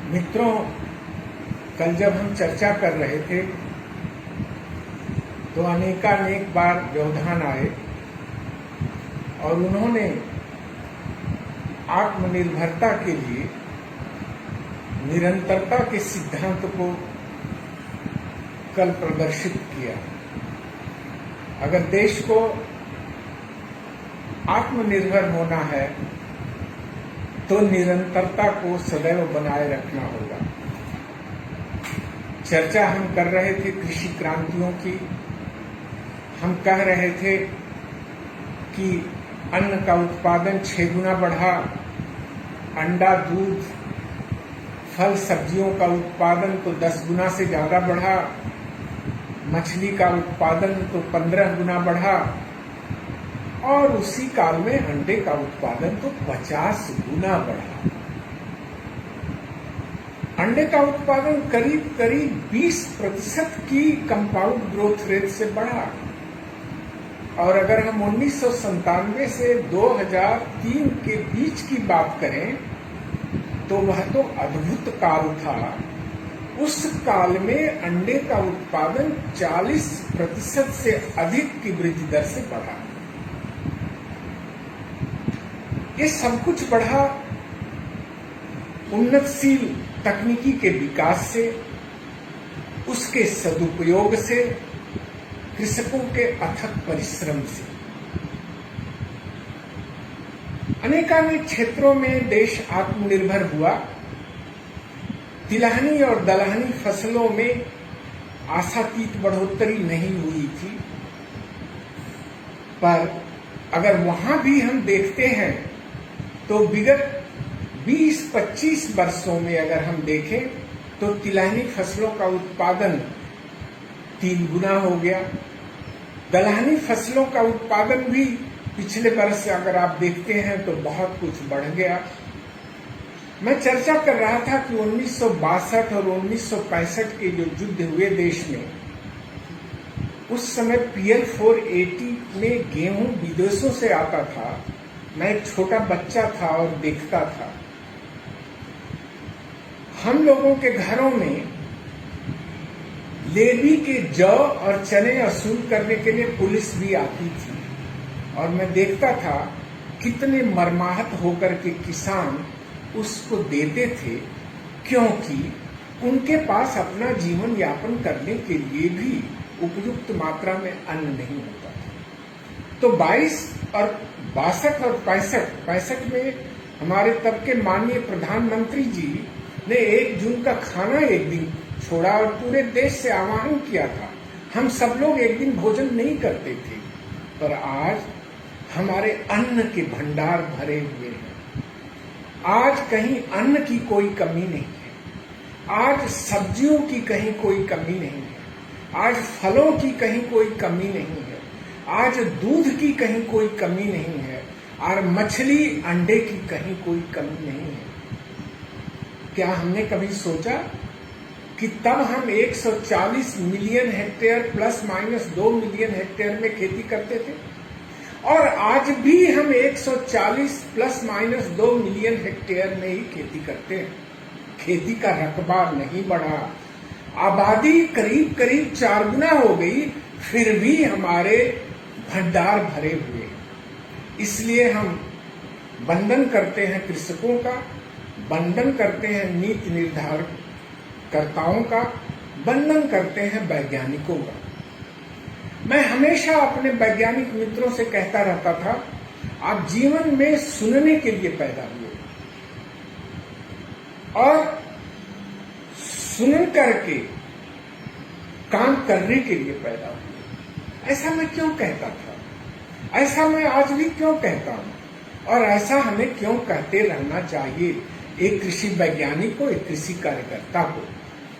मित्रों, कल जब हम चर्चा कर रहे थे तो अनेकानेक बार व्यवधान आए और उन्होंने आत्मनिर्भरता के लिए निरंतरता के सिद्धांत को कल प्रदर्शित किया। अगर देश को आत्मनिर्भर होना है तो निरंतरता को सदैव बनाए रखना होगा। चर्चा हम कर रहे थे कृषि क्रांतियों की। हम कह रहे थे कि अन्न का उत्पादन 6 गुना बढ़ा, अंडा, दूध, फल सब्जियों का उत्पादन तो 10 गुना से ज्यादा बढ़ा, मछली का उत्पादन तो 15 गुना बढ़ा और उसी काल में अंडे का उत्पादन तो 50 गुना बढ़ा। अंडे का उत्पादन करीब करीब 20% की कंपाउंड ग्रोथ रेट से बढ़ा। और अगर हम 1997 से 2003 के बीच की बात करें तो वह तो अद्भुत काल था। उस काल में अंडे का उत्पादन 40% से अधिक की वृद्धि दर से बढ़ा। ये सब कुछ बढ़ा उन्नतशील तकनीकी के विकास से, उसके सदुपयोग से, कृषकों के अथक परिश्रम से। अनेकानेक क्षेत्रों में देश आत्मनिर्भर हुआ। तिलहनी और दलहनी फसलों में आशातीत बढ़ोतरी नहीं हुई थी, पर अगर वहां भी हम देखते हैं तो विगत 20-25 वर्षों में अगर हम देखें तो तिलहनी फसलों का उत्पादन 3 गुना हो गया। दलहनी फसलों का उत्पादन भी पिछले वर्ष से अगर आप देखते हैं तो बहुत कुछ बढ़ गया। मैं चर्चा कर रहा था कि 1962 और 1965 के जो युद्ध हुए देश में, उस समय PL 480 में गेहूं विदेशों से आता था। मैं एक छोटा बच्चा था और देखता था। हम लोगों के घरों में लेवी के जौ और चने वसूल करने के लिए पुलिस भी आती थी और मैं देखता था कितने मर्माहत होकर के किसान उसको देते थे, क्योंकि उनके पास अपना जीवन यापन करने के लिए भी उपयुक्त मात्रा में अन्न नहीं होता था। तो 22 और 62 और 65 में हमारे तब के माननीय प्रधानमंत्री जी ने 1 जून का खाना एक दिन छोड़ा और पूरे देश से आह्वान किया था। हम सब लोग एक दिन भोजन नहीं करते थे, पर आज हमारे अन्न के भंडार भरे हुए हैं। आज कहीं अन्न की कोई कमी नहीं है। आज सब्जियों की कहीं कोई कमी नहीं है। आज फलों की कहीं कोई कमी नहीं है। आज दूध की कहीं कोई कमी नहीं है और मछली, अंडे की कहीं कोई कमी नहीं है। क्या हमने कभी सोचा कि तब हम 140 million hectare plus minus 2 million hectare में खेती करते थे और आज भी हम 140 प्लस माइनस 2 मिलियन हेक्टेयर में ही खेती करते हैं। खेती का रकबा नहीं बढ़ा। आबादी करीब करीब 4 गुना हो गई, फिर भी हमारे भंडार भरे हुए हैं। इसलिए हम वंदन करते हैं कृषकों का, वंदन करते हैं नीति निर्धारणकर्ताओं का, वंदन करते हैं वैज्ञानिकों का। मैं हमेशा अपने वैज्ञानिक मित्रों से कहता रहता था, आप जीवन में सुनने के लिए पैदा हुए और सुन करके काम करने के लिए पैदा हुए। ऐसा मैं क्यों कहता था? ऐसा मैं आज भी क्यों कहता हूं और ऐसा हमें क्यों कहते रहना चाहिए एक कृषि वैज्ञानिक को, एक कृषि कार्यकर्ता को?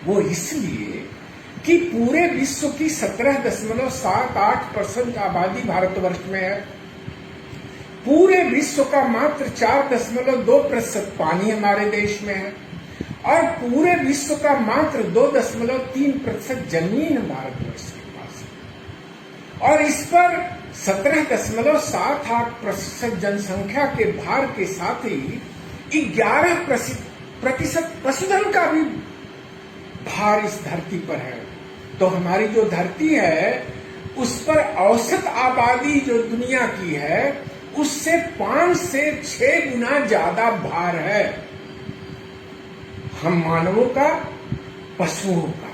वो इसलिए कि पूरे विश्व की 17.78% आबादी भारतवर्ष में है। पूरे विश्व का मात्र 4.2% पानी हमारे देश में है और पूरे विश्व का मात्र 2.3% जमीन भारतवर्ष के पास है। और इस पर 17.78% जनसंख्या के भार के साथ ही 11% प्रतिशत पशुधन का भी भार इस धरती पर है। तो हमारी जो धरती है उस पर औसत आबादी जो दुनिया की है उससे 5 से 6 गुना ज्यादा भार है हम मानवों का, पशुओं का।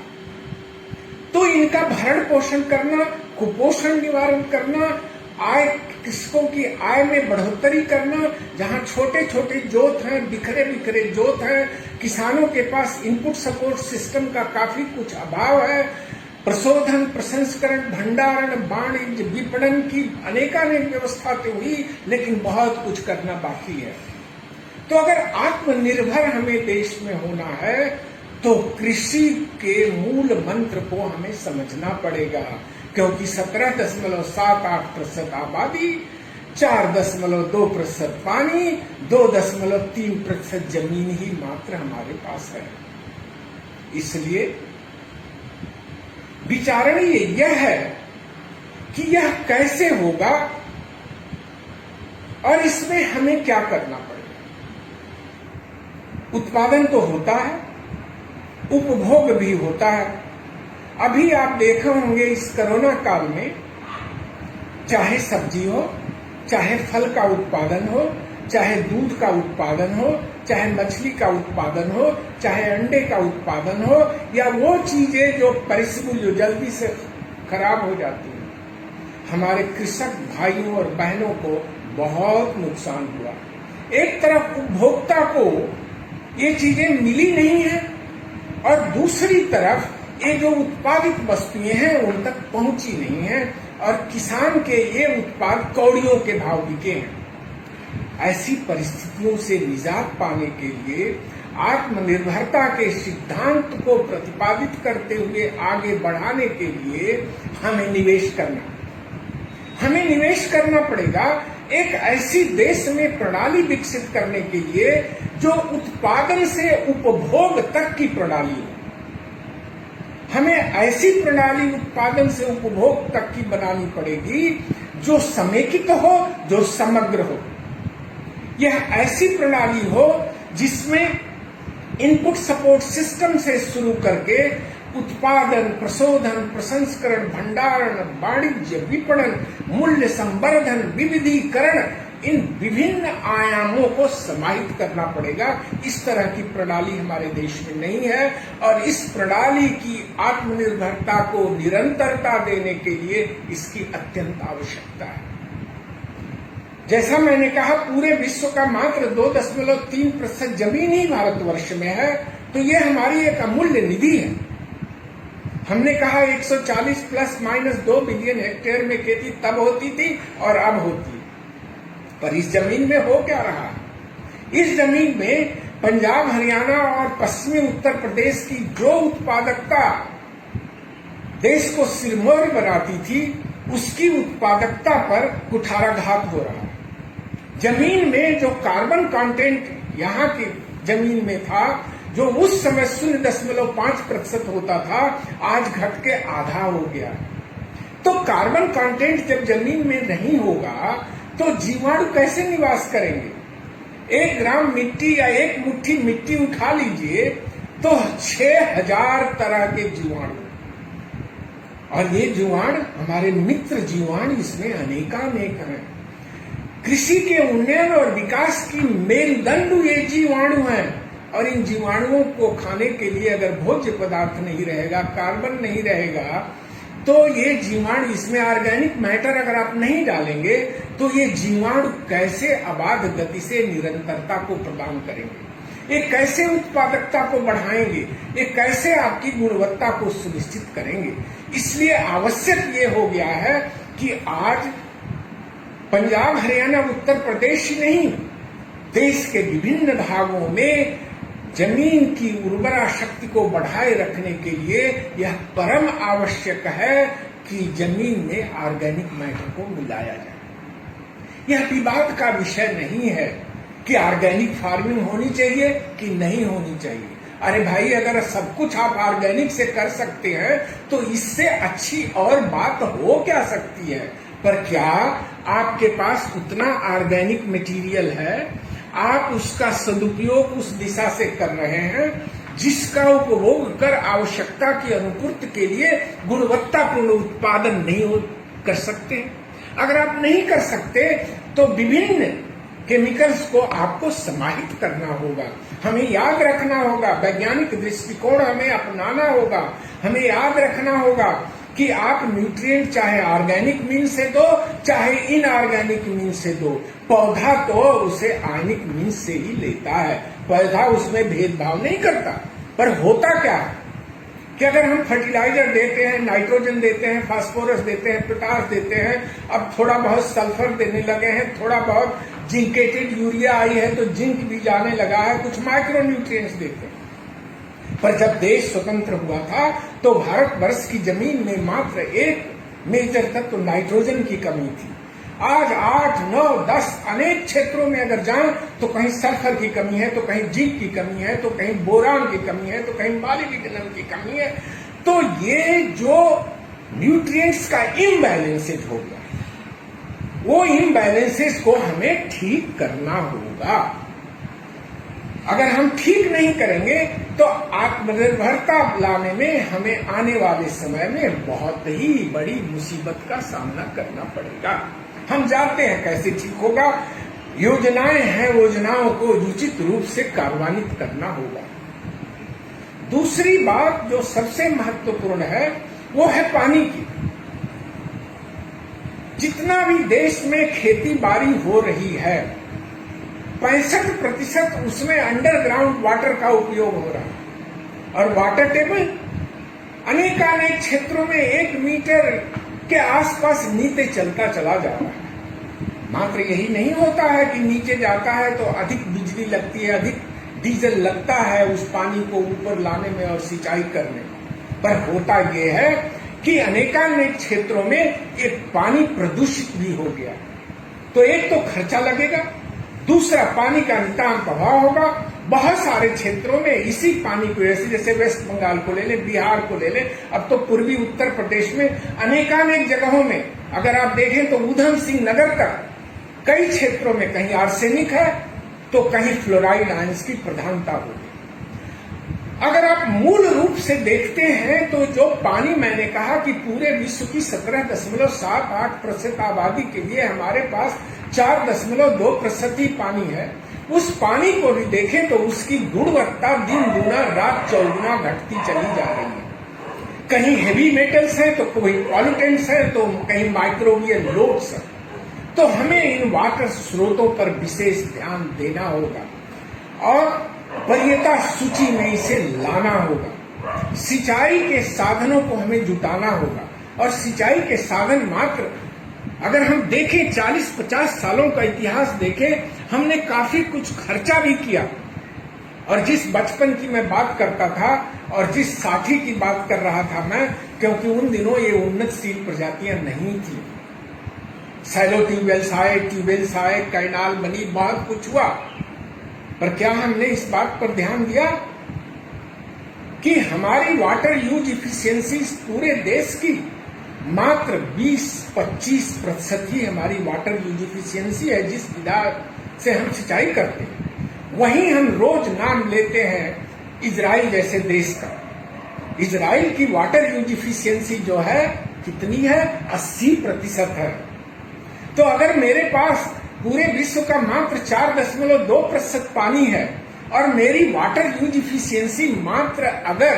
तो इनका भरण पोषण करना, कुपोषण निवारण करना, आय, कृषकों की आय में बढ़ोतरी करना, जहां छोटे छोटे जोत हैं, बिखरे बिखरे जोत हैं, किसानों के पास इनपुट सपोर्ट सिस्टम का काफी कुछ अभाव है, प्रशोधन, प्रसंस्करण, भंडारण, वाणिज्य, विपणन की अनेकानेक व्यवस्था तो हुई, लेकिन बहुत कुछ करना बाकी है। तो अगर आत्मनिर्भर हमें देश में होना है तो कृषि के मूल मंत्र को हमें समझना पड़ेगा, क्योंकि 17.78% आबादी, 4.2% पानी, 2.3% जमीन ही मात्र हमारे पास है। इसलिए विचारणीय यह है कि यह कैसे होगा और इसमें हमें क्या करना पड़ेगा। उत्पादन तो होता है, उपभोग भी होता है। अभी आप देखे होंगे इस कोरोना काल में, चाहे सब्जी हो, चाहे फल का उत्पादन हो, चाहे दूध का उत्पादन हो, चाहे मछली का उत्पादन हो, चाहे अंडे का उत्पादन हो, या वो चीजें जो पेरिशेबल, जो जल्दी से खराब हो जाती हैं, हमारे कृषक भाइयों और बहनों को बहुत नुकसान हुआ। एक तरफ उपभोक्ता को ये चीजें मिली नहीं है और दूसरी तरफ ये जो उत्पादित वस्तुएं हैं उन तक पहुंची नहीं है और किसान के ये उत्पाद कौड़ियों के भाव बिके हैं। ऐसी परिस्थितियों से निजात पाने के लिए आत्मनिर्भरता के सिद्धांत को प्रतिपादित करते हुए आगे बढ़ाने के लिए हमें निवेश करना पड़ेगा एक ऐसी देश में प्रणाली विकसित करने के लिए जो उत्पादन से उपभोग तक की प्रणाली हो। हमें ऐसी प्रणाली उत्पादन से उपभोग तक की बनानी पड़ेगी जो समेकित हो, जो समग्र हो। यह ऐसी प्रणाली हो जिसमें इनपुट सपोर्ट सिस्टम से शुरू करके उत्पादन, प्रशोधन, प्रसंस्करण, भंडारण, वाणिज्य, विपणन, मूल्य संवर्धन, विविधीकरण, इन विभिन्न आयामों को समाहित करना पड़ेगा। इस तरह की प्रणाली हमारे देश में नहीं है और इस प्रणाली की आत्मनिर्भरता को निरंतरता देने के लिए इसकी अत्यंत आवश्यकता है। जैसा मैंने कहा, पूरे विश्व का मात्र 2.3% जमीन ही भारतवर्ष में है, तो ये हमारी एक अमूल्य निधि है। हमने कहा 140 प्लस माइनस 2 बिलियन हेक्टेयर में खेती तब होती थी और अब होती है, पर इस जमीन में हो क्या रहा है? इस जमीन में पंजाब, हरियाणा और पश्चिमी उत्तर प्रदेश की जो उत्पादकता देश को सिरमौर बनाती थी, उसकी उत्पादकता पर कुठाराघात हो रहा है। जमीन में जो कार्बन कंटेंट यहाँ की जमीन में था, जो उस समय 0.5% होता था, आज घट के आधा हो गया। तो कार्बन कंटेंट जब जमीन में नहीं होगा तो जीवाणु कैसे निवास करेंगे? 1 ग्राम मिट्टी या 1 मुट्ठी मिट्टी उठा लीजिए तो 6000 तरह के जीवाणु, और ये जीवाणु हमारे मित्र जीवाणु इसमें अनेकानेक हैं। कृषि के उन्नयन और विकास की मेरुदंड ये जीवाणु हैं, और इन जीवाणुओं को खाने के लिए अगर भोज्य पदार्थ नहीं रहेगा, कार्बन नहीं रहेगा, तो ये जीवाणु, इसमें ऑर्गेनिक मैटर अगर आप नहीं डालेंगे तो ये जीवाणु कैसे अबाध गति से निरंतरता को प्रदान करेंगे? ये कैसे उत्पादकता को बढ़ाएंगे? ये कैसे आपकी गुणवत्ता को सुनिश्चित करेंगे? इसलिए आवश्यक ये हो गया है कि आज पंजाब, हरियाणा, उत्तर प्रदेश ही नहीं, देश के विभिन्न भागों में जमीन की उर्वरा शक्ति को बढ़ाए रखने के लिए यह परम आवश्यक है कि जमीन में ऑर्गेनिक मैटर को मिलाया जाए। यह विवाद का विषय नहीं है कि ऑर्गेनिक फार्मिंग होनी चाहिए कि नहीं होनी चाहिए। अरे भाई, अगर सब कुछ आप ऑर्गेनिक से कर सकते हैं तो इससे अच्छी और बात हो क्या सकती है? पर क्या आपके पास उतना ऑर्गेनिक मटेरियल है, आप उसका सदुपयोग उस दिशा से कर रहे हैं जिसका उपभोग कर आवश्यकता की अनुपूर्ति के लिए गुणवत्तापूर्ण उत्पादन नहीं कर सकते। अगर आप नहीं कर सकते तो विभिन्न केमिकल्स को आपको समाहित करना होगा। हमें याद रखना होगा, वैज्ञानिक दृष्टिकोण हमें अपनाना होगा। हमें याद रखना होगा कि आप न्यूट्रिएंट चाहे ऑर्गेनिक मीन से दो चाहे इनऑर्गेनिक मीन से दो, पौधा तो उसे आयनिक मीन से ही लेता है। पौधा उसमें भेदभाव नहीं करता। पर होता क्या है कि अगर हम फर्टिलाइजर देते हैं, नाइट्रोजन देते हैं, फास्फोरस देते हैं, पोटाश देते हैं, अब थोड़ा बहुत सल्फर देने लगे हैं, थोड़ा बहुत जिंकेटेड यूरिया आई है तो जिंक भी जाने लगा है, कुछ माइक्रो न्यूट्रिएंट्स देते हैं। पर जब देश स्वतंत्र हुआ था तो भारतवर्ष की जमीन में मात्र एक मेजर तत्व नाइट्रोजन की कमी थी। आज 8, 9, 10 अनेक क्षेत्रों में अगर जाएं तो कहीं सल्फर की कमी है, तो कहीं जिंक की कमी है, तो कहीं बोरान की कमी है, तो कहीं मॉलिब्डेनम की कमी है। तो ये जो न्यूट्रिएंट्स का इम्बैलेंसेज हो गया, वो इम्बैलेंसेज को हमें ठीक करना होगा। अगर हम ठीक नहीं करेंगे तो आत्मनिर्भरता लाने में हमें आने वाले समय में बहुत ही बड़ी मुसीबत का सामना करना पड़ेगा। हम जानते हैं कैसे ठीक होगा। योजनाएं हैं, योजनाओं को उचित रूप से कार्यान्वित करना होगा। दूसरी बात जो सबसे महत्वपूर्ण है वो है पानी की। जितना भी देश में खेती बाड़ी हो रही है 65% उसमें अंडरग्राउंड वाटर का उपयोग हो रहा है और वाटर टेबल अनेकानेक क्षेत्रों में 1 मीटर के आसपास नीचे चलता चला जा रहा है। मात्र यही नहीं होता है कि नीचे जाता है तो अधिक बिजली लगती है, अधिक डीजल लगता है उस पानी को ऊपर लाने में और सिंचाई करने में, पर होता यह है कि अनेकानेक क्षेत्रों में एक पानी प्रदूषित भी हो गया। तो एक तो खर्चा लगेगा, दूसरा पानी का नितान प्रभाव होगा। बहुत सारे क्षेत्रों में इसी पानी को जैसे वेस्ट बंगाल को ले लें, बिहार को ले लें, अब तो पूर्वी उत्तर प्रदेश में अनेकानेक जगहों में अगर आप देखें तो उधम सिंह नगर तक कई क्षेत्रों में कहीं आर्सेनिक है तो कहीं फ्लोराइड आयंस की प्रधानता होगी। अगर आप मूल रूप से देखते हैं तो जो पानी मैंने कहा कि पूरे विश्व की 17.78% आबादी के लिए हमारे पास 4.2% ही पानी है, उस पानी को भी देखें तो उसकी गुणवत्ता दिन गुना रात चौगुना घटती चली जा रही है। कहीं हेवी मेटल्स हैं तो कोई पॉल्यूटेंट्स हैं तो कहीं माइक्रोबियल लोड्स हैं। तो हमें इन वाटर स्रोतों पर विशेष ध्यान देना होगा और वरीयता सूची में इसे लाना होगा। सिंचाई के साधनों को हमें जुटाना होगा और सिंचाई के साधन मात्र अगर हम देखें 40-50 सालों का इतिहास देखें, हमने काफी कुछ खर्चा भी किया। और जिस बचपन की मैं बात करता था और जिस साथी की बात कर रहा था मैं, क्योंकि उन दिनों ये उन्नतशील प्रजातियां नहीं थी, सैलो ट्यूबवेल्स आए, कैनाल बनी, बहुत कुछ हुआ, पर क्या हमने इस बात पर ध्यान दिया कि हमारी वाटर यूज इफिशियंसी पूरे देश की मात्र 20-25% ही हमारी वाटर यूज इफिशियंसी है जिस विधा से हम सिंचाई करते हैं। वहीं हम रोज नाम लेते हैं इजराइल जैसे देश का। इजराइल की वाटर यूज इफिशियंसी जो है कितनी है? 80% है। तो अगर मेरे पास पूरे विश्व का मात्र 4.2% पानी है और मेरी वाटर यूज इफिशियंसी मात्र अगर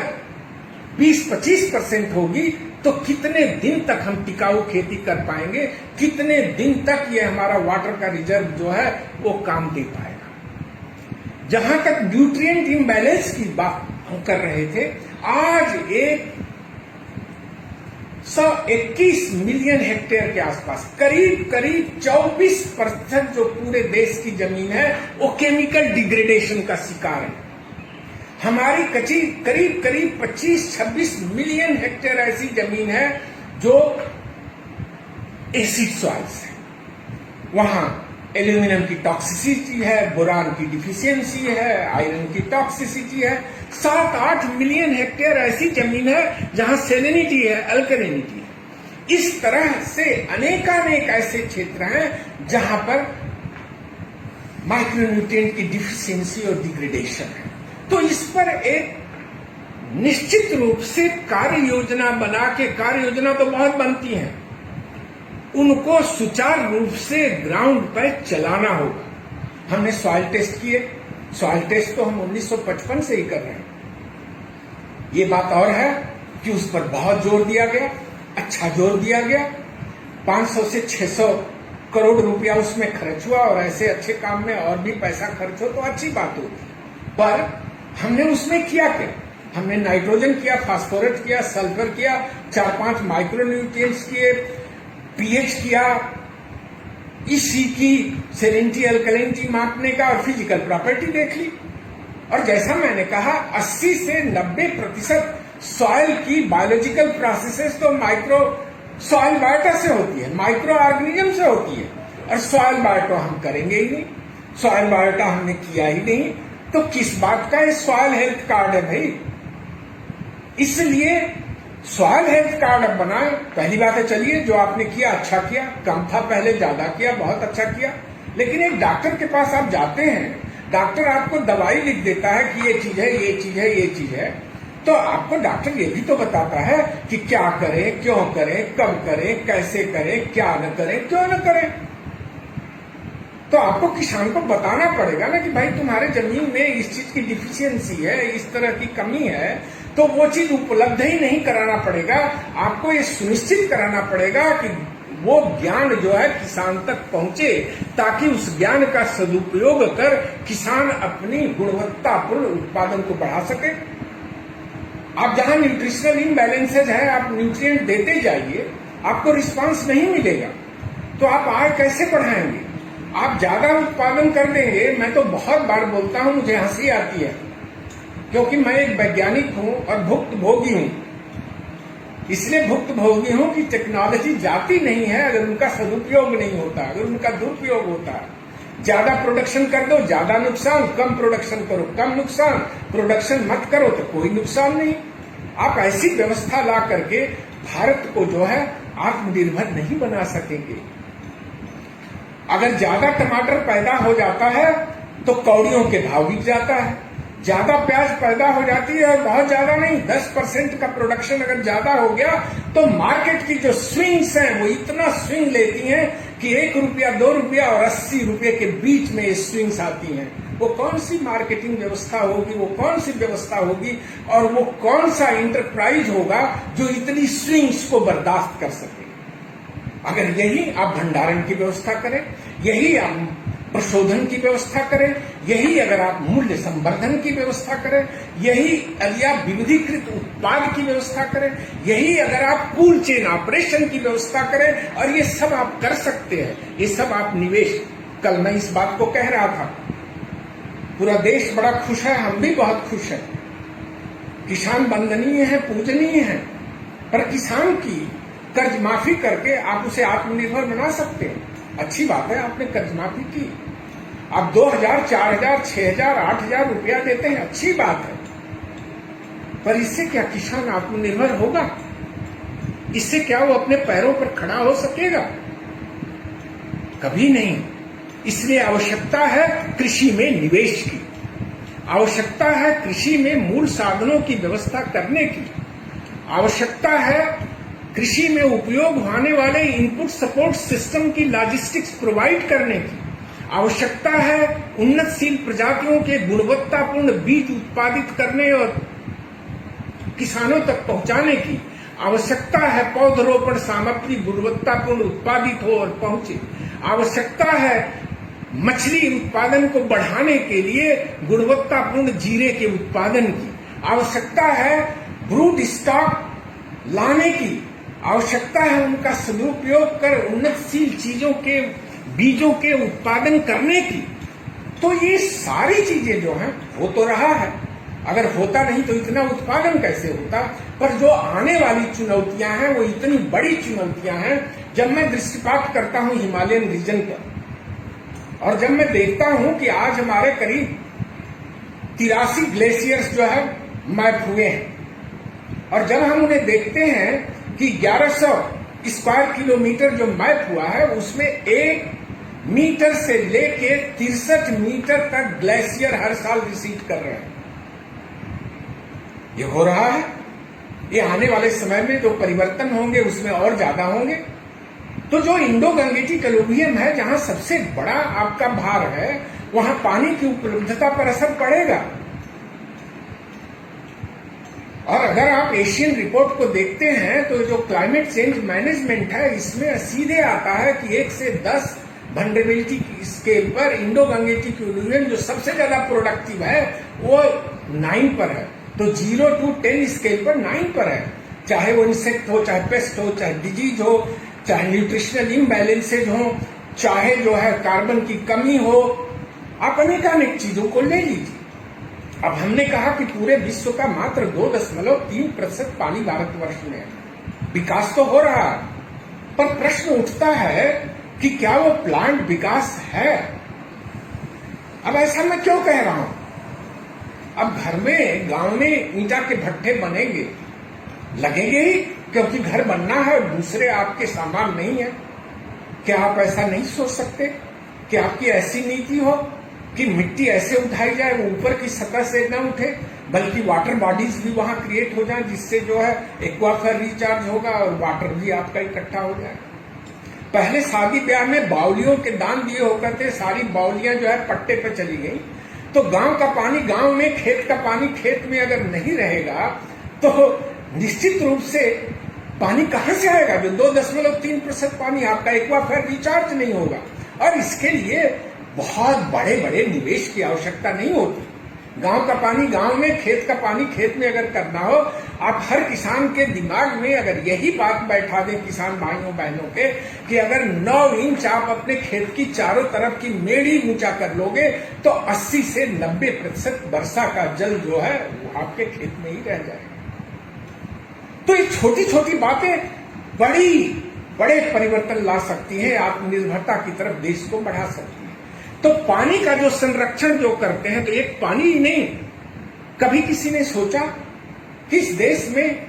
20-25% होगी तो कितने दिन तक हम टिकाऊ खेती कर पाएंगे? कितने दिन तक ये हमारा वाटर का रिजर्व जो है वो काम दे पाएगा? जहां तक न्यूट्रिएंट इम्बैलेंस की बात हम कर रहे थे, आज एक 121 मिलियन हेक्टेयर के आसपास करीब 24% जो पूरे देश की जमीन है वो केमिकल डिग्रेडेशन का शिकार है। हमारी करीब 25-26 मिलियन हेक्टेयर ऐसी जमीन है जो एसिड सॉइल्स है। वहां एल्यूमिनियम की टॉक्सिसिटी है, बोरान की डिफिशियंसी है, आयरन की टॉक्सिसिटी है। 7-8 मिलियन हेक्टेयर ऐसी जमीन है जहां सेलिनिटी है, अल्कलिनिटी है। इस तरह से अनेकानेक ऐसे क्षेत्र हैं जहां पर माइक्रोन्यूट्रिएंट की डिफिशियंसी और डिग्रेडेशन है। तो इस पर एक निश्चित रूप से कार्य योजना बना के, कार्य योजना तो बहुत बनती है, उनको सुचारू रूप से ग्राउंड पर चलाना होगा। हमने सॉइल टेस्ट किए, सॉइल टेस्ट तो हम 1955 से ही कर रहे हैं। ये बात और है कि उस पर बहुत जोर दिया गया, अच्छा जोर दिया गया। 500 से 600 करोड़ रुपया उसमें खर्च हुआ, और ऐसे अच्छे काम में और भी पैसा खर्च हो तो अच्छी बात होगी। पर हमने उसमें किया क्या? हमने नाइट्रोजन किया, फास्फोरेट किया, सल्फर किया, 4-5 माइक्रोन्यूट्रिएंट्स किए, पीएच किया, इसी की सेलेनिटी अल्कलिनिटी मापने का, और फिजिकल प्रॉपर्टी देख ली। और जैसा मैंने कहा 80 से 90% सॉइल की बायोलॉजिकल प्रोसेसेस तो माइक्रो सॉइल बायोटा से होती है, माइक्रो ऑर्गेनिज्म से होती है, और सॉइल बायोटा हम करेंगे ही नहीं। सॉइल बायोटा हमने किया ही नहीं, तो किस बात का ये सॉइल हेल्थ कार्ड है भाई? इसलिए सॉइल हेल्थ कार्ड अब बनाए। पहली बात है, चलिए जो आपने किया अच्छा किया, कम था पहले, ज्यादा किया, बहुत अच्छा किया। लेकिन एक डॉक्टर के पास आप जाते हैं, डॉक्टर आपको दवाई लिख देता है कि ये चीज है, ये चीज है, ये चीज है, तो आपको डॉक्टर ये भी तो बताता है कि क्या करें, क्यों करें, कब करें, कैसे करें, क्या न करें, क्यों न करें। तो आपको किसान को बताना पड़ेगा ना कि भाई तुम्हारे जमीन में इस चीज की डिफिशियंसी है, इस तरह की कमी है, तो वो चीज उपलब्ध ही नहीं कराना पड़ेगा। आपको ये सुनिश्चित कराना पड़ेगा कि वो ज्ञान जो है किसान तक पहुंचे, ताकि उस ज्ञान का सदुपयोग कर किसान अपनी गुणवत्तापूर्ण उत्पादन को बढ़ा सके। आप जहां न्यूट्रिशनल इम्बैलेंसेज है, आप न्यूट्रिएंट देते जाइए, आपको रिस्पांस नहीं मिलेगा, तो आप आय कैसे बढ़ाएंगे? आप ज्यादा उत्पादन कर देंगे। मैं तो बहुत बार बोलता हूं, मुझे हंसी आती है, क्योंकि मैं एक वैज्ञानिक हूं और भुक्तभोगी हूं। इसलिए भुक्तभोगी हूं कि टेक्नोलॉजी जाती नहीं है अगर उनका सदुपयोग नहीं होता, अगर उनका दुरुपयोग होता है। ज्यादा प्रोडक्शन कर दो, ज्यादा नुकसान, कम प्रोडक्शन करो, कम नुकसान, प्रोडक्शन मत करो तो कोई नुकसान नहीं। आप ऐसी व्यवस्था ला करके भारत को जो है आत्मनिर्भर नहीं बना सकेंगे। अगर ज्यादा टमाटर पैदा हो जाता है तो कौड़ियों के भाव बिक जाता है, ज्यादा प्याज पैदा हो जाती है, और बहुत ज्यादा नहीं, 10% का प्रोडक्शन अगर ज्यादा हो गया तो मार्केट की जो स्विंग्स हैं वो इतना स्विंग लेती हैं कि 1 रुपया, 2 रुपया और 80 रुपये के बीच में ये स्विंग्स आती हैं। वो कौन सी मार्केटिंग व्यवस्था होगी, वो कौन सी व्यवस्था होगी, और वो कौन सा इंटरप्राइज होगा जो इतनी स्विंग्स को बर्दाश्त कर सके? अगर यही आप भंडारण की व्यवस्था करें, यही आप प्रशोधन की व्यवस्था करें, यही अगर आप मूल्य संवर्धन की व्यवस्था करें, यही अगर आप विविधीकृत उत्पाद की व्यवस्था करें, यही अगर आप कूल चेन ऑपरेशन की व्यवस्था करें, और ये सब आप कर सकते हैं, ये सब आप निवेश। कल मैं इस बात को कह रहा था, पूरा देश बड़ा खुश है, हम भी बहुत खुश हैं। किसान वंदनीय है, पूजनीय है, पर किसान की कर्ज माफी करके आप उसे आत्मनिर्भर बना सकते हैं। अच्छी बात है, आपने कर्ज माफी की, आप 2000, 4000, 6000, 8000 रुपया देते हैं, अच्छी बात है, पर इससे क्या किसान आत्मनिर्भर होगा? इससे क्या वो अपने पैरों पर खड़ा हो सकेगा? कभी नहीं। इसलिए आवश्यकता है कृषि में निवेश की, आवश्यकता है कृषि में मूल साधनों की व्यवस्था करने की, आवश्यकता है कृषि में उपयोग होने वाले इनपुट सपोर्ट सिस्टम की लॉजिस्टिक्स प्रोवाइड करने की, आवश्यकता है उन्नतशील प्रजातियों के गुणवत्तापूर्ण बीज उत्पादित करने और किसानों तक पहुंचाने की, आवश्यकता है पौधरोपण सामग्री गुणवत्तापूर्ण उत्पादित हो और पहुंचे, आवश्यकता है मछली उत्पादन को बढ़ाने के लिए गुणवत्तापूर्ण जीरे के उत्पादन की, आवश्यकता है ब्रूड स्टॉक लाने की, आवश्यकता है उनका सदुपयोग कर उन्नतशील चीजों के बीजों के उत्पादन करने की। तो ये सारी चीजें जो हैं हो तो रहा है, अगर होता नहीं तो इतना उत्पादन कैसे होता? पर जो आने वाली चुनौतियां हैं वो इतनी बड़ी चुनौतियां हैं। जब मैं दृष्टिपात करता हूं हिमालयन रीजन पर, और जब मैं देखता हूं कि आज हमारे करीब 83 ग्लेशियर्स जो है मैप हुए हैं, और जब हम उन्हें देखते हैं कि 1100 स्क्वायर किलोमीटर जो मैप हुआ है उसमें 1 मीटर से लेके 63 मीटर तक ग्लेशियर हर साल रिसीड कर रहे हैं। ये हो रहा है। ये आने वाले समय में जो परिवर्तन होंगे उसमें और ज्यादा होंगे। तो जो इंडो गंगेटिक एलुवियम है, जहां सबसे बड़ा आपका भार है, वहां पानी की उपलब्धता पर असर पड़ेगा। और अगर आप एशियन रिपोर्ट को देखते हैं तो जो क्लाइमेट चेंज मैनेजमेंट है, इसमें सीधे आता है कि 1 से 10 वल्नरेबिलिटी स्केल पर इंडो गंगेटिक एलुवियम जो सबसे ज्यादा प्रोडक्टिव है वो 9 पर है। तो 0 to 10 स्केल पर 9 पर है। चाहे वो इंसेक्ट हो, चाहे पेस्ट हो, चाहे डिजीज हो, चाहे न्यूट्रिशनल इम्बैलेंसेज हो, चाहे जो है कार्बन की कमी हो, आप अनेकानेक चीजों को ले लीजिए। अब हमने कहा कि पूरे विश्व का मात्र 2.3% पानी भारतवर्ष में है। विकास तो हो रहा है, पर प्रश्न उठता है कि क्या वो प्लांट विकास है? अब ऐसा मैं क्यों कह रहा हूं? अब घर में, गांव में ईंटा के भट्ठे बनेंगे, लगेंगे ही, क्योंकि घर बनना है, दूसरे आपके सामान नहीं है। क्या आप ऐसा नहीं सोच सकते कि आपकी ऐसी नीति हो कि मिट्टी ऐसे उठाई जाए वो ऊपर की सतह से न उठे, बल्कि वाटर बॉडीज भी वहां क्रिएट हो जाए, जिससे जो है एक्वाफर रिचार्ज होगा और वाटर भी आपका इकट्ठा हो जाए। पहले शादी ब्याह में बाउलियों के दान दिए होकर थे, सारी बाउलियां जो है पट्टे पे चली गई। तो गांव का पानी गांव में, खेत का पानी खेत में अगर नहीं रहेगा तो निश्चित रूप से पानी कहां से आएगा? जो 2.3% पानी आपका एक्वाफर रिचार्ज नहीं होगा। और इसके लिए बहुत बड़े बड़े निवेश की आवश्यकता नहीं होती। गांव का पानी गांव में, खेत का पानी खेत में अगर करना हो, आप हर किसान के दिमाग में अगर यही बात बैठा दें, किसान भाइयों बहनों के, कि अगर 9 इंच आप अपने खेत की चारों तरफ की मेड़ी ऊंचा कर लोगे तो 80 से 90% वर्षा का जल जो है वो आपके खेत में ही रह जाएगा। तो ये छोटी छोटी बातें बड़े परिवर्तन ला सकती हैं, आत्मनिर्भरता की तरफ देश को बढ़ा सकती हैं। तो पानी का जो संरक्षण जो करते हैं, तो एक पानी ही नहीं, कभी किसी ने सोचा कि इस देश में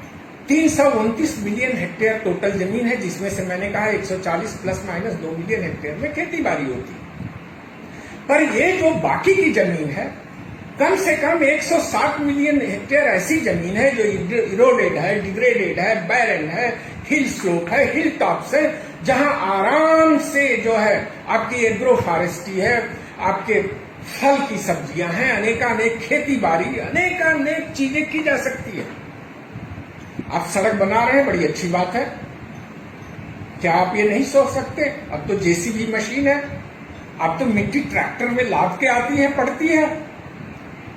329 मिलियन हेक्टेयर टोटल जमीन है, जिसमें से मैंने कहा 140 प्लस माइनस 2 मिलियन हेक्टेयर में खेती बाड़ी होती है। पर ये जो बाकी की जमीन है, कम से कम 160 मिलियन हेक्टेयर ऐसी जमीन है जो इरोडेड है, डिग्रेडेड है, बैरन है, हिल स्लोप है, हिल टॉप्स है, जहां आराम से जो है आपकी एग्रो फॉरेस्ट्री है, आपके फल की सब्जियां हैं, अनेकानेक खेती बाड़ी, अनेकानेक चीजें की जा सकती है। आप सड़क बना रहे हैं, बड़ी अच्छी बात है। क्या आप ये नहीं सोच सकते? अब तो जेसीबी मशीन है, अब तो मिट्टी ट्रैक्टर में लाद के आती है, पड़ती है।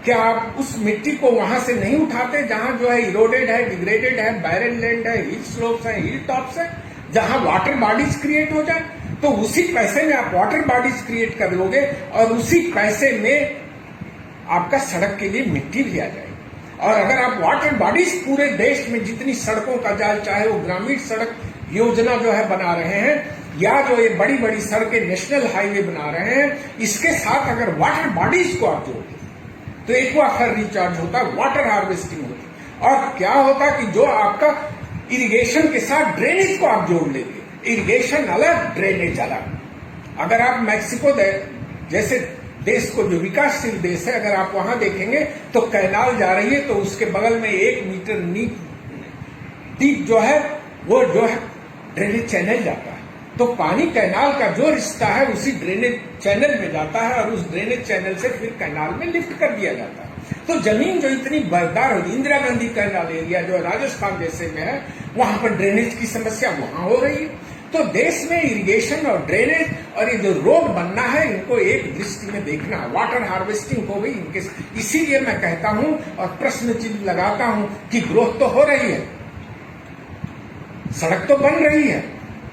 क्या आप उस मिट्टी को वहां से नहीं उठाते जहां जो है इरोडेड है, डिग्रेडेड है, बैरन लैंड है, हिल स्लोप्स है, हिल टॉप्स है, जहां वाटर बॉडीज क्रिएट हो जाए? तो उसी पैसे में आप वाटर बॉडीज क्रिएट कर लोगे और उसी पैसे में आपका सड़क के लिए मिट्टी भी आ जाएगी। और अगर आप वाटर बॉडीज पूरे देश में जितनी सड़कों का जाल, चाहे वो ग्रामीण सड़क योजना जो है बना रहे हैं, या जो ये बड़ी बड़ी सड़कें नेशनल हाईवे बना रहे हैं, इसके साथ अगर वाटर बॉडीज को आप जोड़ें तो एक्वाफर रिचार्ज होता, वाटर हार्वेस्टिंग होती। और क्या होता कि जो आपका इरिगेशन के साथ ड्रेनेज को आप जोड़ लेंगे, इरिगेशन अलग, ड्रेनेज अलग। अगर आप मैक्सिको जैसे देश को, जो विकासशील देश है, अगर आप वहां देखेंगे तो कैनाल जा रही है तो उसके बगल में 1 मीटर डीप जो है वो जो है ड्रेनेज चैनल जाता है। तो पानी कैनाल का जो रिश्ता है उसी ड्रेनेज चैनल में जाता है और उस ड्रेनेज चैनल से फिर कैनाल में लिफ्ट कर दिया जाता है। तो जमीन जो इतनी बरदार होती, इंदिरा गांधी कैनाल एरिया जो राजस्थान जैसे में है, वहां पर ड्रेनेज की समस्या वहां हो रही है। तो देश में इरिगेशन और ड्रेनेज और ये जो रोड बनना है, इनको एक दृष्टि में देखना, वाटर हार्वेस्टिंग को भी इनके, इसीलिए मैं कहता हूं और प्रश्न चिन्ह लगाता हूं कि ग्रोथ तो हो रही है, सड़क तो बन रही है,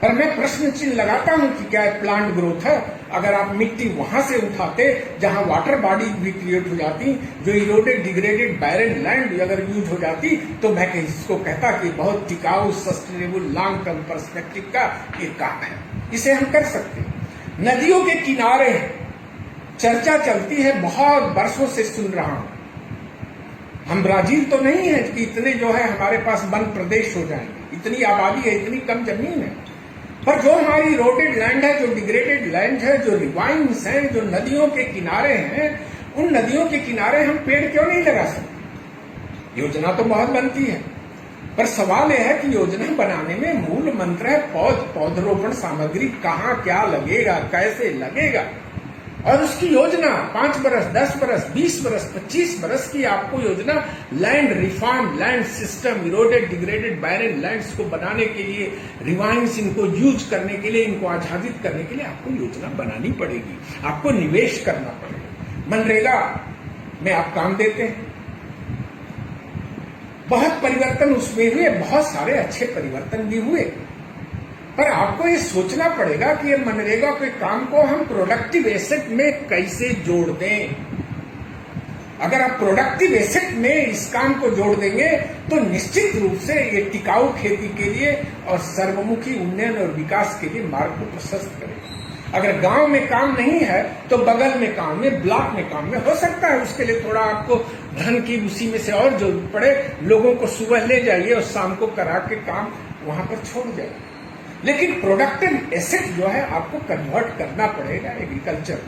पर मैं प्रश्न चिन्ह लगाता हूं कि क्या प्लांट ग्रोथ है? अगर आप मिट्टी वहां से उठाते जहां वाटर बॉडी भी क्रिएट हो जाती, जो इरोडेड, डिग्रेडेड, बैरन लैंड अगर यूज हो जाती, तो मैं इसको कहता कि बहुत टिकाऊ, सस्टेनेबल, लॉन्ग टर्म पर्सपेक्टिव का ये काम है, इसे हम कर सकते हैं। नदियों के किनारे चर्चा चलती है, बहुत वर्षों से सुन रहा हूं। हम ब्राजील तो नहीं है कि इतने जो है हमारे पास वन प्रदेश हो जाएंगे, इतनी आबादी है, इतनी कम जमीन है। पर जो हमारी रोटेड लैंड है, जो डिग्रेडेड लैंड है, जो रिवाइन्स हैं, जो नदियों के किनारे हैं, उन नदियों के किनारे हम पेड़ क्यों नहीं लगा सकते? योजना तो बहुत बनती है, पर सवाल यह है कि योजना बनाने में मूल मंत्र है पौधरोपण सामग्री कहाँ क्या लगेगा, कैसे लगेगा, और उसकी योजना 5 बरस, 10 बरस, 20 बरस, 25 बरस की आपको योजना land reform, land system, eroded degraded barren lands को बनाने के लिए, रिवाइन्स इनको यूज करने के लिए, इनको आच्छादित करने के लिए आपको योजना बनानी पड़ेगी, आपको निवेश करना पड़ेगा। मनरेगा में आप काम देते हैं, बहुत परिवर्तन उसमें हुए, बहुत सारे अच्छे परिवर्तन भी हुए, पर आपको ये सोचना पड़ेगा कि ये मनरेगा के काम को हम प्रोडक्टिव एसेट में कैसे जोड़ दें। अगर आप प्रोडक्टिव एसेट में इस काम को जोड़ देंगे तो निश्चित रूप से ये टिकाऊ खेती के लिए और सर्वमुखी उन्नयन और विकास के लिए मार्ग को प्रशस्त करेगा। अगर गांव में काम नहीं है तो बगल में काम में, ब्लॉक में काम में हो सकता है, उसके लिए थोड़ा आपको धन की उसी में से और जरूरत पड़े, लोगों को सुबह ले जाइए और शाम को करा के काम वहां पर छोड़ जाइए, लेकिन प्रोडक्टिव एसेट जो है आपको कन्वर्ट करना पड़ेगा एग्रीकल्चर।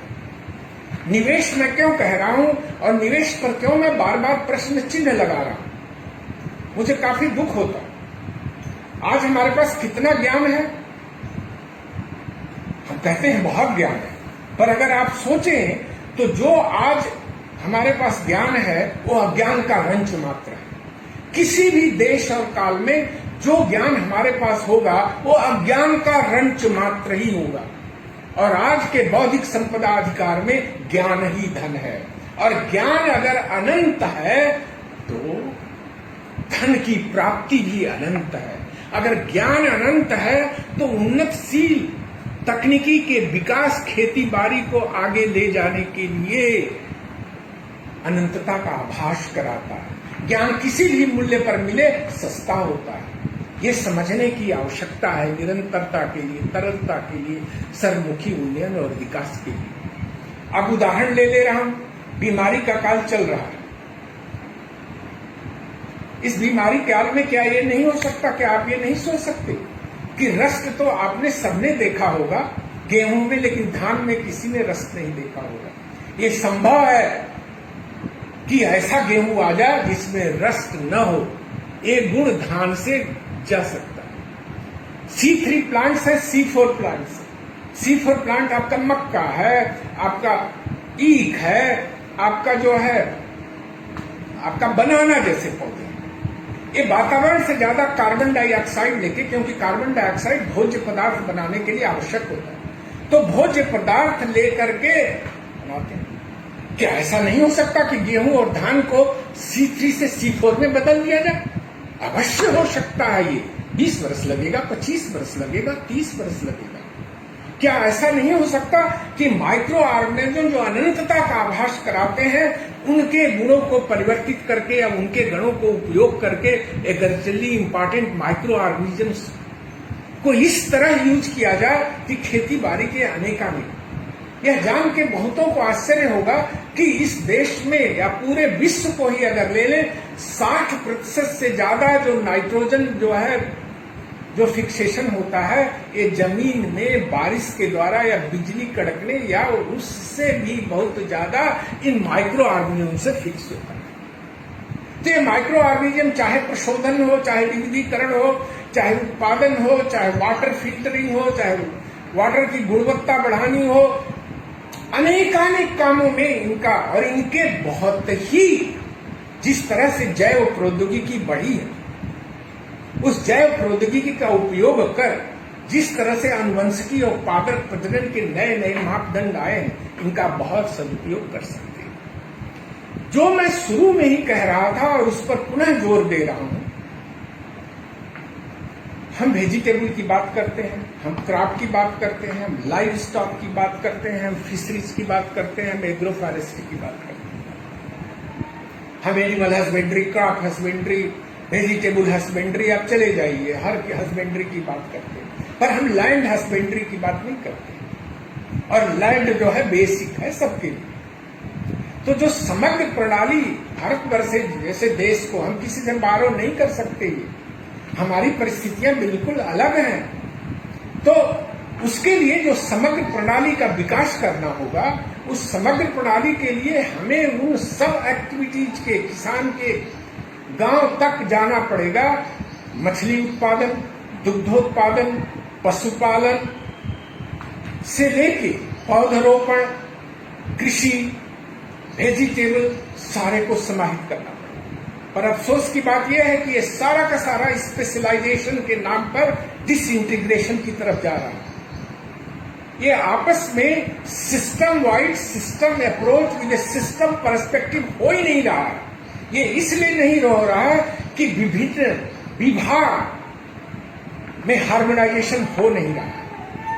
निवेश मैं क्यों कह रहा हूं और निवेश पर क्यों मैं बार बार प्रश्न चिन्ह लगा रहा हूं, मुझे काफी दुख होता है। आज हमारे पास कितना ज्ञान है, हम कहते हैं बहुत ज्ञान है, पर अगर आप सोचें तो जो आज हमारे पास ज्ञान है वो अज्ञान का रंच मात्र है। किसी भी देश और काल में जो ज्ञान हमारे पास होगा वो अज्ञान का रंच मात्र ही होगा, और आज के बौद्धिक संपदा अधिकार में ज्ञान ही धन है, और ज्ञान अगर अनंत है तो धन की प्राप्ति भी अनंत है। अगर ज्ञान अनंत है तो उन्नतशील तकनीकी के विकास खेती बाड़ी को आगे ले जाने के लिए अनंतता का आभास कराता है। ज्ञान किसी भी मूल्य पर मिले सस्ता होता है, ये समझने की आवश्यकता है निरंतरता के लिए, तरलता के लिए, सर्वमुखी उन्नयन और विकास के लिए। अब उदाहरण ले रहा हूं, बीमारी का काल चल रहा है। इस बीमारी काल में क्या ये नहीं हो सकता कि आप ये नहीं सोच सकते कि रस्ट तो आपने सबने देखा होगा गेहूं में, लेकिन धान में किसी ने रस्ट नहीं देखा होगा। ये संभव है कि ऐसा गेहूं आ जाए जिसमें रस्ट न हो, एक गुण धान से जा सकता है। C3 प्लांट्स है, C4 प्लांट्स है। C4 प्लांट आपका मक्का है, आपका ईख है, आपका जो है आपका बनाना जैसे पौधे, ये वातावरण से ज्यादा कार्बन डाइऑक्साइड लेके, क्योंकि कार्बन डाइऑक्साइड भोज्य पदार्थ बनाने के लिए आवश्यक होता है, तो भोज्य पदार्थ लेकर के बनाते हैं। क्या ऐसा नहीं हो सकता कि गेहूं और धान को C3 से C4 में बदल दिया जाए? अवश्य हो सकता है। ये 20 वर्ष लगेगा, 25 वर्ष लगेगा, 30 वर्ष लगेगा। क्या ऐसा नहीं हो सकता कि माइक्रो ऑर्गेनिज्म जो अनंतता का आभास कराते हैं, उनके गुणों को परिवर्तित करके या उनके गुणों को उपयोग करके एग्रीकल्चरली इंपॉर्टेंट माइक्रो ऑर्गेनिजम्स को इस तरह यूज किया जाए कि खेती बाड़ी के अनेकानेक। यह जान के बहुतों को आश्चर्य होगा कि इस देश में या पूरे विश्व को ही अगर ले लें, 60% से ज्यादा जो नाइट्रोजन जो है, जो फिक्सेशन होता है, ये जमीन में बारिश के द्वारा या बिजली कड़कने या उससे भी बहुत ज्यादा इन माइक्रो ऑर्गेनिज्म से फिक्स होता है। तो ये माइक्रो ऑर्गेनिज्म चाहे प्रशोधन हो, चाहे विविधीकरण हो, चाहे उत्पादन हो, चाहे वाटर फिल्टरिंग हो, चाहे वाटर की गुणवत्ता बढ़ानी हो, अनेकानेक कामों में इनका, और इनके बहुत ही जिस तरह से जैव प्रौद्योगिकी बढ़ी है, उस जैव प्रौद्योगिकी का उपयोग कर जिस तरह से अनुवंशिकी और पादप प्रजनन के नए नए मापदंड आए हैं, इनका बहुत सदुपयोग कर सकते हैं। जो मैं शुरू में ही कह रहा था और उस पर पुनः जोर दे रहा हूं, हम वेजिटेबल की बात करते हैं, हम क्रॉप की बात करते हैं, हम लाइव स्टॉक की बात करते हैं, हम फिशरीज की बात करते हैं, हम एग्रो फॉरेस्ट्री की बात करते हैं, हम animal husbandry, crop husbandry, vegetable husbandry, आप चले जाइए, हर हस्बेंड्री की बात करते हैं, पर हम लैंड हस्बेंड्री की बात नहीं करते। और लैंड जो है बेसिक है सबके लिए। तो जो समग्र प्रणाली भारतवर्ष जैसे देश को हम किसी से बारो नहीं कर सकते, हमारी परिस्थितियां बिल्कुल अलग हैं। तो उसके लिए जो समग्र प्रणाली का विकास करना होगा, उस समग्र प्रणाली के लिए हमें उन सब एक्टिविटीज के, किसान के गांव तक जाना पड़ेगा। मछली उत्पादन, दुग्धोत्पादन, पशुपालन से लेके पौधरोपण, कृषि, वेजिटेबल, सारे को समाहित करना पड़ेगा। पर अफसोस की बात यह है कि ये सारा का सारा स्पेशलाइजेशन के नाम पर डिसइंटीग्रेशन की तरफ जा रहा है। ये आपस में system wide, system approach with A system perspective हो ही नहीं रहा है। ये इसलिए नहीं हो रहा है कि विभिन्न विभाग में हार्मोनाइजेशन हो नहीं रहा है,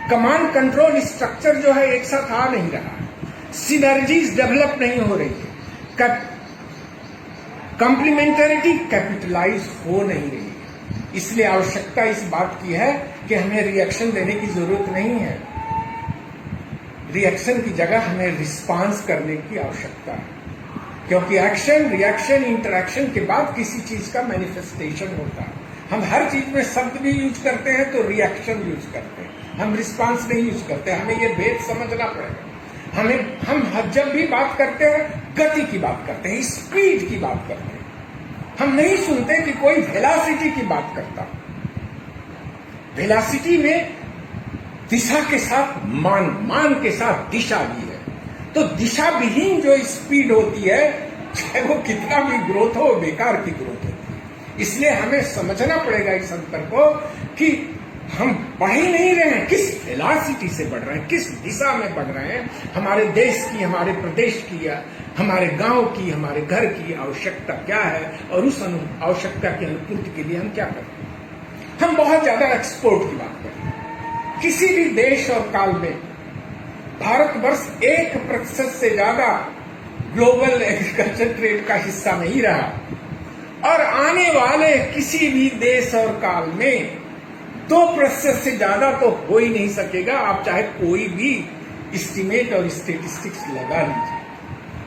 कमांड कंट्रोल स्ट्रक्चर जो है एक साथ आ नहीं रहा है, सिनर्जीज डेवलप नहीं हो रही है, कॉम्प्लीमेंटरिटी कैपिटलाइज हो नहीं रही है। इसलिए आवश्यकता इस बात की है कि हमें रिएक्शन देने की जरूरत नहीं है। रिएक्शन की जगह हमें रिस्पांस करने की आवश्यकता है, क्योंकि एक्शन, रिएक्शन, इंटरैक्शन के बाद किसी चीज का मैनिफेस्टेशन होता है। हम हर चीज में शब्द भी यूज करते हैं तो रिएक्शन यूज करते हैं, हम रिस्पांस नहीं यूज करते। हमें ये भेद समझना पड़ेगा। हम जब भी बात करते हैं गति की बात करते हैं, स्पीड की बात करते हैं। हम नहीं सुनते कि कोई वेलोसिटी की बात करता। वेलोसिटी में दिशा के साथ मान के साथ दिशा भी है। तो दिशा विहीन जो स्पीड होती है, चाहे वो कितना भी ग्रोथ हो, बेकार की ग्रोथ होती है। इसलिए हमें समझना पड़ेगा इस अंतर को कि हम बढ़ ही नहीं रहे हैं, किस वेलोसिटी से बढ़ रहे हैं, किस दिशा में बढ़ रहे हैं। हमारे देश की, हमारे प्रदेश की, हमारे गांव की, हमारे घर की आवश्यकता क्या है और उस आवश्यकता की अनुपूर्ति के लिए हम क्या करें। हम बहुत ज्यादा एक्सपोर्ट की बात करें। किसी भी देश और काल में भारतवर्ष 1% से ज्यादा ग्लोबल एग्रीकल्चर ट्रेड का हिस्सा नहीं रहा और आने वाले किसी भी देश और काल में 2% से ज्यादा तो हो ही नहीं सकेगा। आप चाहे कोई भी एस्टिमेट और स्टेटिस्टिक्स लगा लीजिए,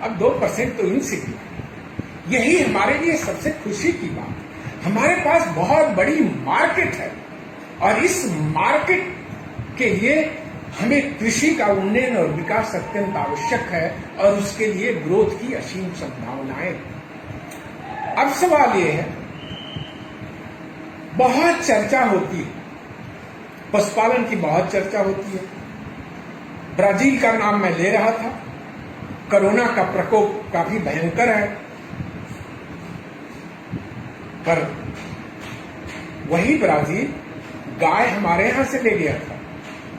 अब 2% तो इनसिग्निफिकेंट। यही हमारे लिए सबसे खुशी की बात है। हमारे पास बहुत बड़ी मार्केट है और इस मार्केट के लिए हमें कृषि का उन्नयन और विकास अत्यंत आवश्यक है और उसके लिए ग्रोथ की असीम संभावनाएं। अब सवाल ये है, बहुत चर्चा होती है, पशुपालन की बहुत चर्चा होती है। ब्राजील का नाम मैं ले रहा था। कोरोना का प्रकोप काफी भयंकर है, पर वही ब्राजील गाय हमारे यहां से ले गया था,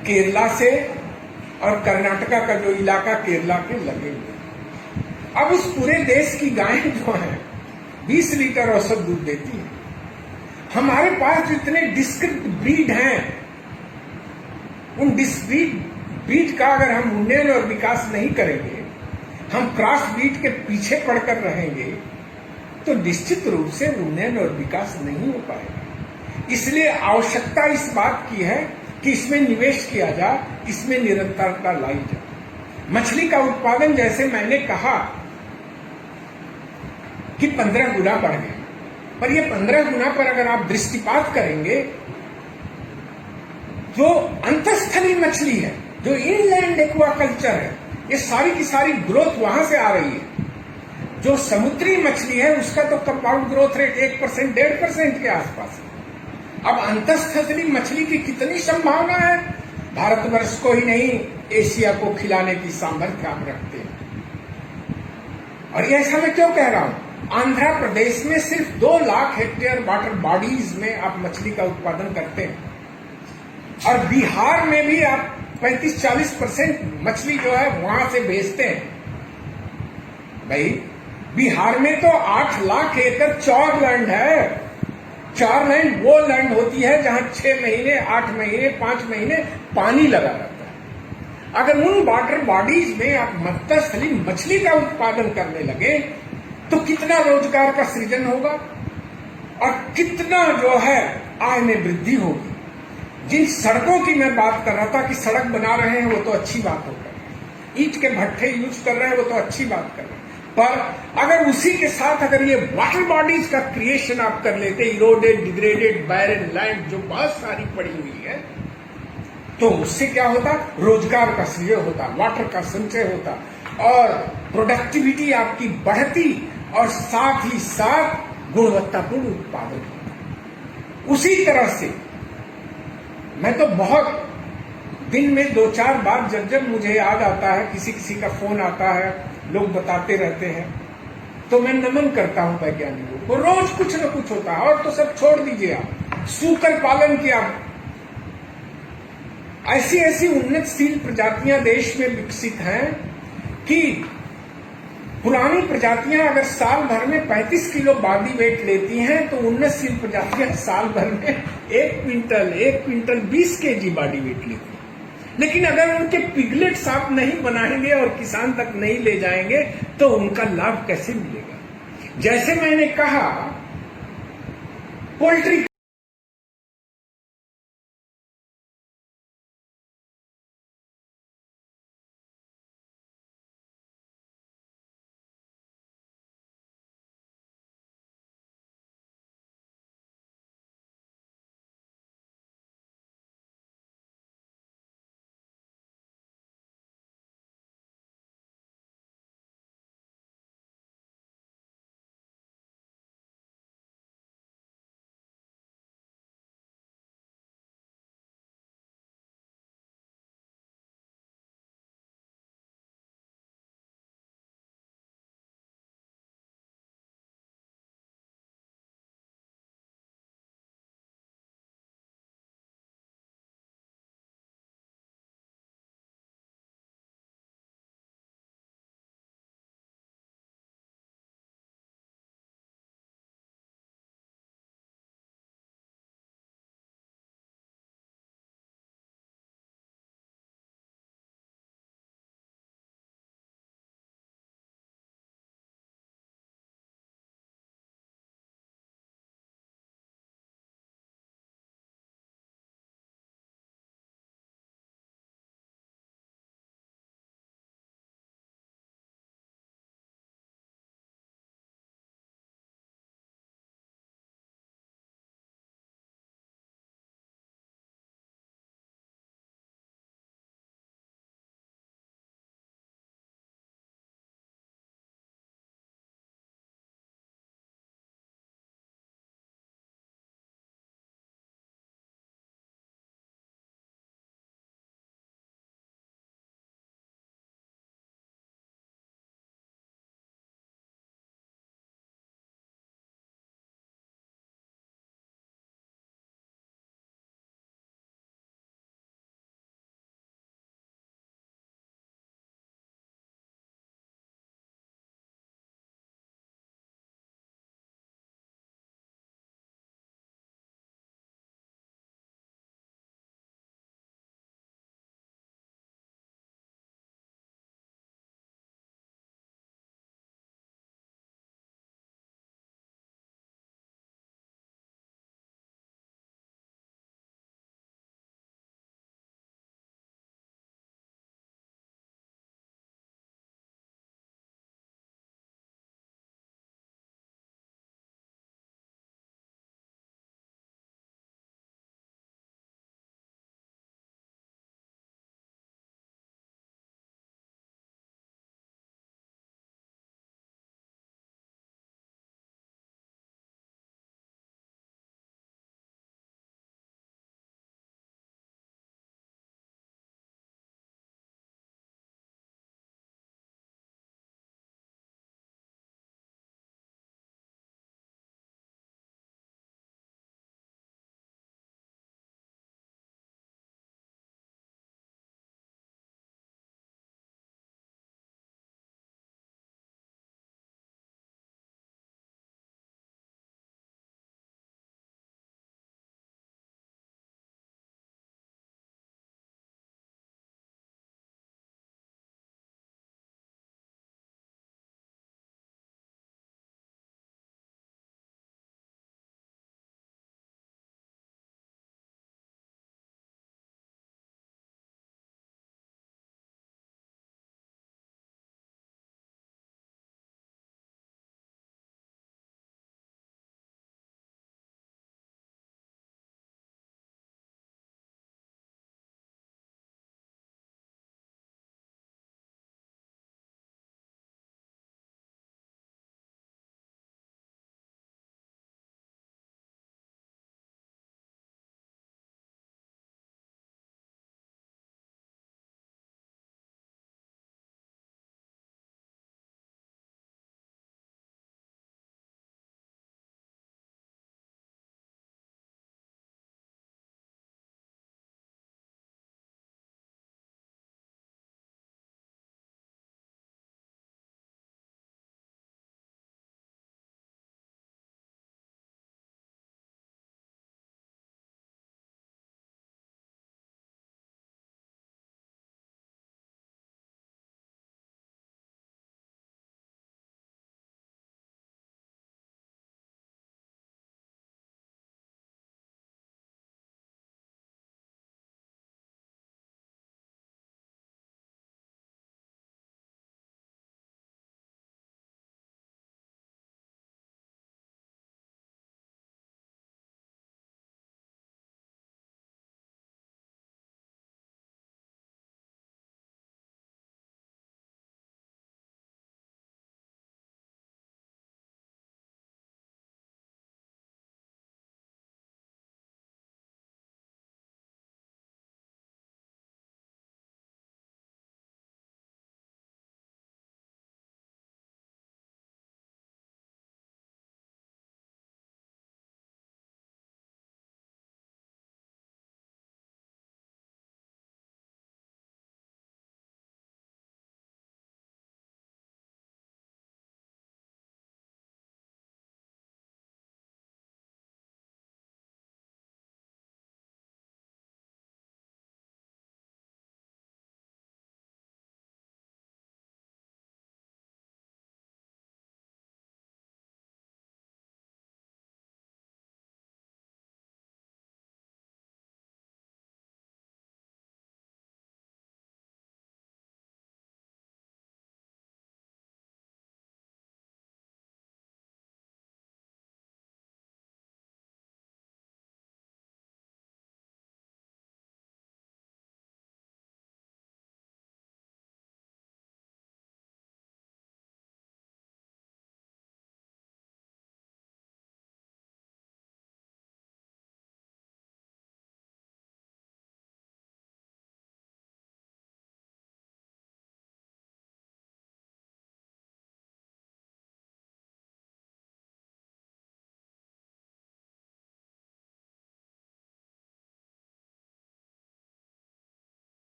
केरला से और कर्नाटका का जो इलाका केरला के लगे हुए। अब उस पूरे देश की गायें जो हैं 20 लीटर औसत दूध देती है। हमारे पास जितने डिस्क्रिप्ट ब्रीड हैं, उन डिस्क्रीट ब्रीड का अगर हम उन्नयन और विकास नहीं करेंगे, हम क्रॉस ब्रीड के पीछे पड़कर रहेंगे, तो निश्चित रूप से उन्नयन और विकास नहीं हो पाएगा। इसलिए आवश्यकता इस बात की है कि इसमें निवेश किया जाए, इसमें निरंतरता लाई जाए। मछली का उत्पादन, जैसे मैंने कहा कि 15 गुना बढ़ गया, पर ये 15 गुना पर अगर आप दृष्टिपात करेंगे, जो अंतस्थलीय मछली है, जो इनलैंड एक्वाकल्चर है, ये सारी की सारी ग्रोथ वहां से आ रही है। जो समुद्री मछली है उसका तो कंपाउंड ग्रोथ रेट 1%, 1.5% के आसपास है। अब अंतस्थलीय मछली की कितनी संभावना है। भारतवर्ष को ही नहीं, एशिया को खिलाने की सामर्थ्य आप रखते हैं। और ये ऐसा मैं क्यों कह रहा हूं, आंध्र प्रदेश में सिर्फ 2 लाख हेक्टेयर वाटर बॉडीज में आप मछली का उत्पादन करते हैं और बिहार में भी आप 35-40% मछली जो है वहां से भेजते हैं। भाई बिहार में तो 8 लाख एकड़ चौर लैंड है। चौर लैंड वो लैंड होती है जहां 6 महीने, 8 महीने, 5 महीने पानी लगा रहता है। अगर उन वाटर बॉडीज में आप मत्स्यस्थलीय मछली का उत्पादन करने लगे तो कितना रोजगार का सृजन होगा और कितना जो है आय में वृद्धि होगी। जिन सड़कों की मैं बात कर रहा था कि सड़क बना रहे हैं, वो तो अच्छी बात हो रही है, ईंट के भट्ठे यूज कर रहे हैं, वो तो अच्छी बात कर रहे हैं, पर अगर उसी के साथ अगर ये वाटर बॉडीज का क्रिएशन आप कर लेते, इरोडेड, डिग्रेडेड, बैरन लैंड जो बहुत सारी पड़ी हुई है, तो उससे क्या होता, रोजगार का सृजन होता, वाटर का संचय होता और प्रोडक्टिविटी आपकी बढ़ती और साथ ही साथ गुणवत्तापूर्ण उत्पादन होता। उसी तरह से मैं तो बहुत दिन में 2-4 बार जब मुझे याद आता है, किसी का फोन आता है, लोग बताते रहते हैं, तो मैं नमन करता हूं वैज्ञानिकों को। रोज कुछ न कुछ होता है। और तो सब छोड़ दीजिए, आप सूकर पालन किया, ऐसी ऐसी उन्नतशील प्रजातियां देश में विकसित हैं कि पुरानी प्रजातियां अगर साल भर में 35 किलो बॉडी वेट लेती हैं, तो उन्नतशील प्रजातियां साल भर में 1 क्विंटल 20 केजी बॉडी वेट लेती हैं। लेकिन अगर उनके पिगलेट्स आप नहीं बनाएंगे और किसान तक नहीं ले जाएंगे, तो उनका लाभ कैसे मिलेगा? जैसे मैंने कहा, पोल्ट्री